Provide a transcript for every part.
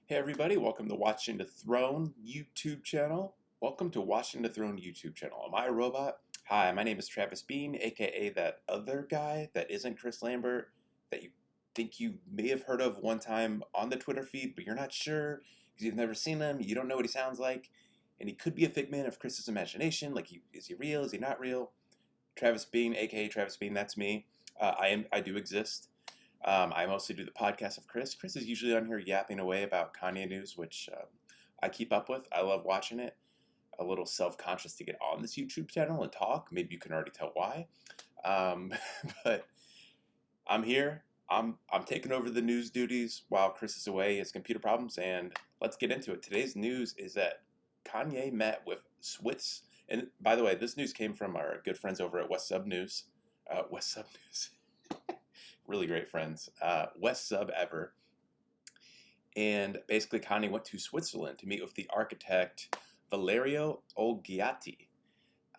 Hey everybody, welcome to Watching the Throne YouTube channel. Welcome to Watching the Throne YouTube channel. Am I a robot? Hi, my name is Travis Bean, aka that other guy that isn't Chris Lambert, that you think you may have heard of one time on the Twitter feed, but you're not sure because you've never seen him, you don't know what he sounds like, and he could be a figment of Chris's imagination. Is he real? Is he not real? Travis Bean, aka Travis Bean, that's me. I do exist. I mostly do the podcast of Chris. Chris is usually on here yapping away about Kanye news, which I keep up with. I love watching it. A little self-conscious to get on this YouTube channel and talk. Maybe you can already tell why. Um, but I'm here. I'm taking over the news duties while Chris is away. He has computer problems, and let's get into it. Today's news is that Kanye met with Switz. And by the way, this news came from our good friends over at West Sub News. West Sub News. Really great friends. West Sub Ever. And basically, Kanye went to Switzerland to meet with the architect Valerio Olgiati,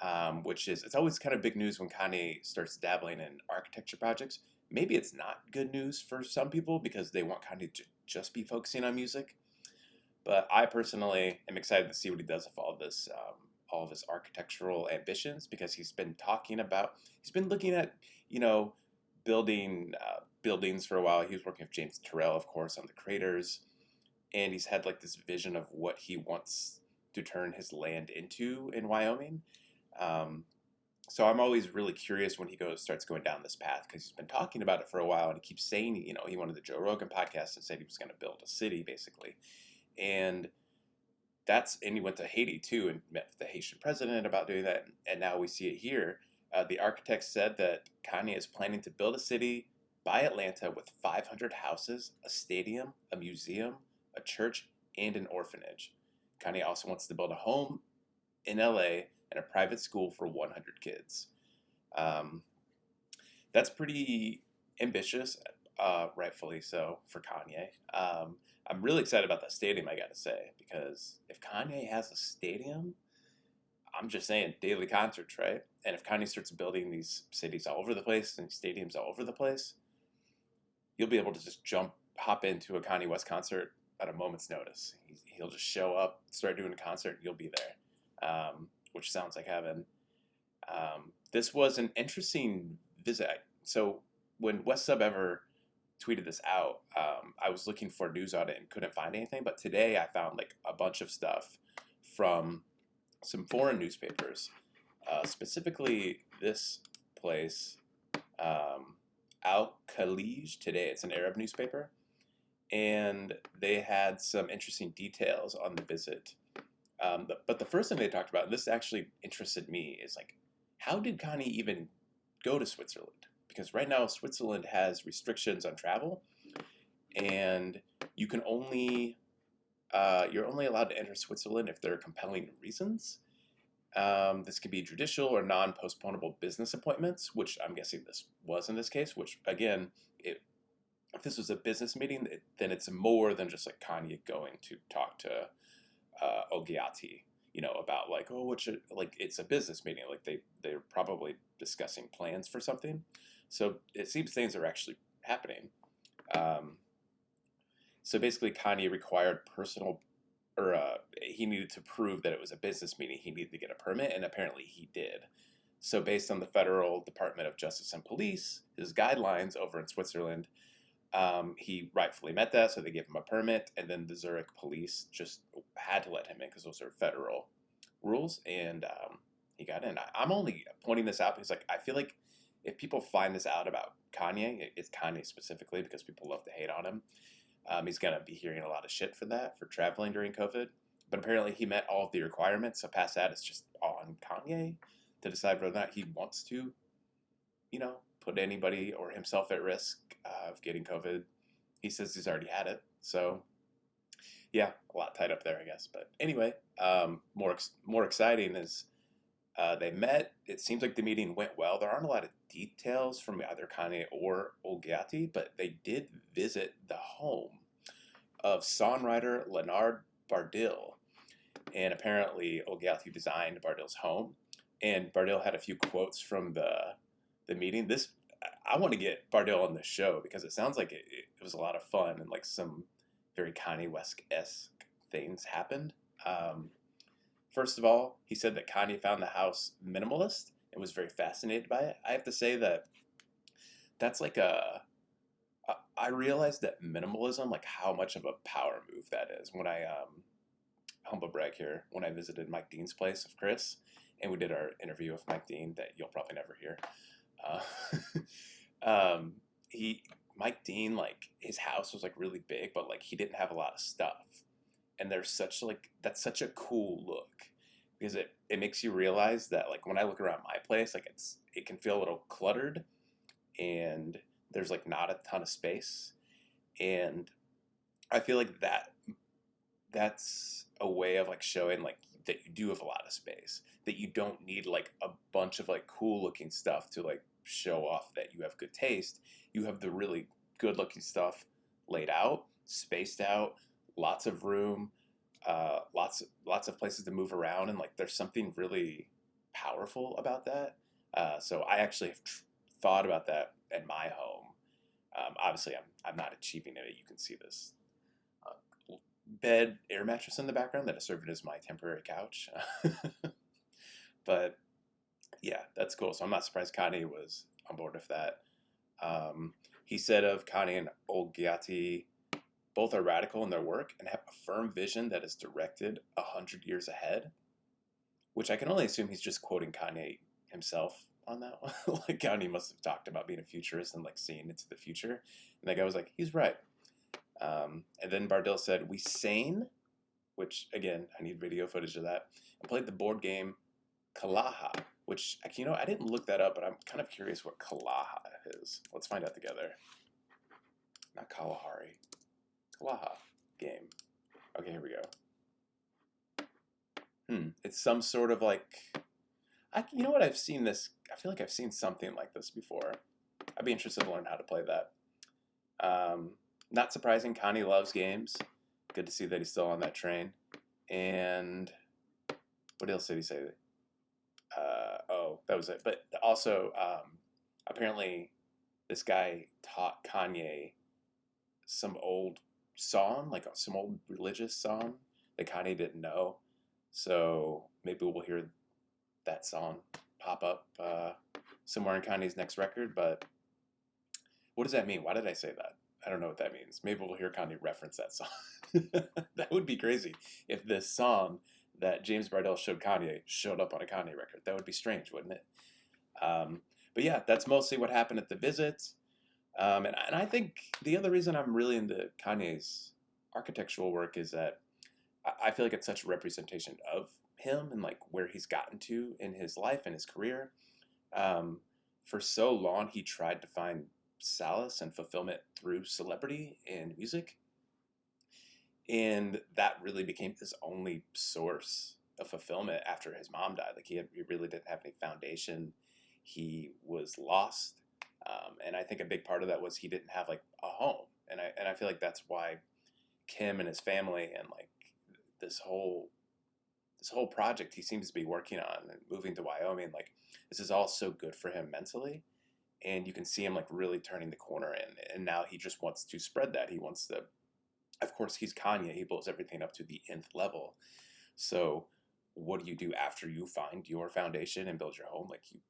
it's always kind of big news when Kanye starts dabbling in architecture projects. Maybe it's not good news for some people because they want Kanye to just be focusing on music. But I personally am excited to see what he does with all of his architectural ambitions, because he's been looking at, building buildings for a while. He was working with James Turrell, of course, on the Craters, and he's had like this vision of what he wants to turn his land into in Wyoming. So I'm always really curious when he starts going down this path, because he's been talking about it for a while, and he keeps saying, he wanted the Joe Rogan podcast and said he was going to build a city, basically. And he went to Haiti too and met with the Haitian president about doing that. And now we see it here. The architect said that Kanye is planning to build a city by Atlanta with 500 houses, a stadium, a museum, a church, and an orphanage. Kanye also wants to build a home in LA and a private school for 100 kids. That's pretty ambitious, rightfully so, for Kanye. I'm really excited about that stadium, I gotta say, because if Kanye has a stadium, I'm just saying daily concerts, right? And if Kanye starts building these cities all over the place and stadiums all over the place, you'll be able to just hop into a Kanye West concert at a moment's notice. He'll just show up, start doing a concert, and you'll be there, which sounds like heaven. This was an interesting visit. So when West Sub Ever tweeted this out, I was looking for news on it and couldn't find anything. But today I found like a bunch of stuff from some foreign newspapers, specifically this place, Al Khalij Today. It's an Arab newspaper, and they had some interesting details on the visit. But the first thing they talked about, and this actually interested me, is like, how did Kanye even go to Switzerland? Because right now Switzerland has restrictions on travel, and you're only allowed to enter Switzerland if there are compelling reasons. This could be judicial or non-postponable business appointments, which I'm guessing this was in this case, which again, if this was a business meeting, then it's more than just like Kanye going to talk to Olgiati, about like, oh, it's a business meeting. Like they're probably discussing plans for something. So it seems things are actually happening. So basically Kanye required he needed to prove that it was a business meeting. He needed to get a permit, and apparently he did. So based on the Federal Department of Justice and Police, his guidelines over in Switzerland, he rightfully met that, so they gave him a permit, and then the Zurich police just had to let him in because those are federal rules, and he got in. I'm only pointing this out because I feel like if people find this out about Kanye, it's Kanye specifically, because people love to hate on him. He's going to be hearing a lot of shit for traveling during COVID. But apparently he met all of the requirements, so past that, it's just on Kanye to decide whether or not he wants to, put anybody or himself at risk of getting COVID. He says he's already had it. So, yeah, a lot tied up there, I guess. But anyway, more exciting is they met. It seems like the meeting went well. There aren't a lot of details from either Kanye or Olgiati, but they did visit the home of songwriter Leonard Bardil. And apparently Olgiati designed Bardil's home. And Bardil had a few quotes from the meeting. I want to get Bardil on the show because it sounds like it was a lot of fun and like some very Kanye West-esque things happened. Um, First of all, he said that Kanye found the house minimalist and was very fascinated by it. I have to say that that's like I realized that minimalism, like how much of a power move that is. When I humble brag here, when I visited Mike Dean's place of Chris, and we did our interview with Mike Dean that you'll probably never hear. Um, he Mike Dean, like his house was like really big, but like he didn't have a lot of stuff, and there's such like that's such a cool look because it makes you realize that like when I look around my place, like it can feel a little cluttered, and there's like not a ton of space, and I feel like that's a way of like showing like that you do have a lot of space, that you don't need like a bunch of like cool looking stuff to like show off that you have good taste. You have the really good looking stuff laid out, spaced out, lots of room, lots of places to move around, and like there's something really powerful about that. So I actually have thought about that in my home. Obviously, I'm not achieving it. You can see this bed air mattress in the background that has served as my temporary couch. But yeah, that's cool. So I'm not surprised Kanye was on board with that. He said of Kanye and Olgiati, both are radical in their work and have a firm vision that is directed 100 years ahead, which I can only assume he's just quoting Kanye himself on that one. Like Kanye must have talked about being a futurist and like seeing into the future. And that guy was like, he's right. And then Bardell said, we sane, which again, I need video footage of that, and played the board game Kalaha, which, I didn't look that up, but I'm kind of curious what Kalaha is. Let's find out together. Not Kalahari. Kalaha game. Okay, here we go. It's some sort of like, you know what, I've seen this, I feel like I've seen something like this before. I'd be interested to learn how to play that. Not surprising, Kanye loves games. Good to see that he's still on that train. And what else did he say? That was it. But also, apparently, this guy taught Kanye some old song, like some old religious song that Kanye didn't know. So maybe we'll hear that song pop up somewhere in Kanye's next record. But what does that mean? Why did I say that? I don't know what that means. Maybe we'll hear Kanye reference that song. That would be crazy if this song that James Bardell showed Kanye showed up on a Kanye record. That would be strange, wouldn't it? But yeah, that's mostly what happened at the visit. And I think the other reason I'm really into Kanye's architectural work is that I feel like it's such a representation of him and like where he's gotten to in his life and his career. For so long, he tried to find solace and fulfillment through celebrity and music. And that really became his only source of fulfillment after his mom died. Like he really didn't have any foundation. He was lost. And I think a big part of that was he didn't have like a home. And I feel like that's why Kim and his family and like this whole project he seems to be working on and moving to Wyoming, like this is all so good for him mentally. And you can see him like really turning the corner, and now he just wants to spread that. He wants to, of course, he's Kanye. He blows everything up to the nth level. So what do you do after you find your foundation and build your home? Like you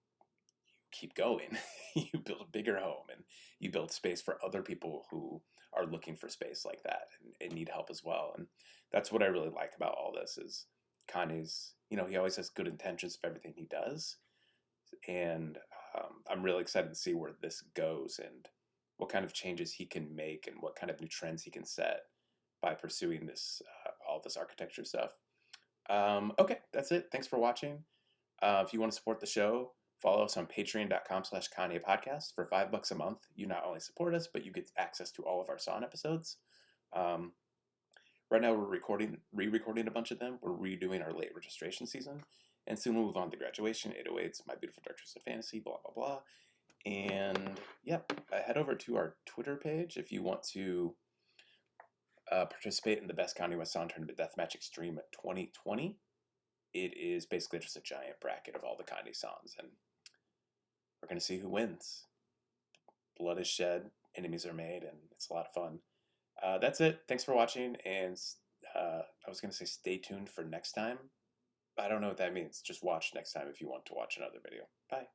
keep going. You build a bigger home, and you build space for other people who are looking for space like that and need help as well. And that's what I really like about all this is Kanye's, he always has good intentions for everything he does. And I'm really excited to see where this goes and what kind of changes he can make and what kind of new trends he can set by pursuing this all this architecture stuff. Okay, that's it. Thanks for watching. If you want to support the show, follow us on patreon.com/Kanye podcast. For $5 a month, you not only support us, but you get access to all of our song episodes. Right now, we're re-recording a bunch of them. We're redoing our late registration season. And soon we'll move on to graduation, 808s, My Beautiful Dark Twisted Fantasy, blah, blah, blah. And yep, head over to our Twitter page if you want to participate in the Best Kanye West Song Tournament Deathmatch Extreme 2020. It is basically just a giant bracket of all the Kanye songs, and we're going to see who wins. Blood is shed, enemies are made, and it's a lot of fun. That's it. Thanks for watching, and I was going to say stay tuned for next time. I don't know what that means. Just watch next time if you want to watch another video. Bye.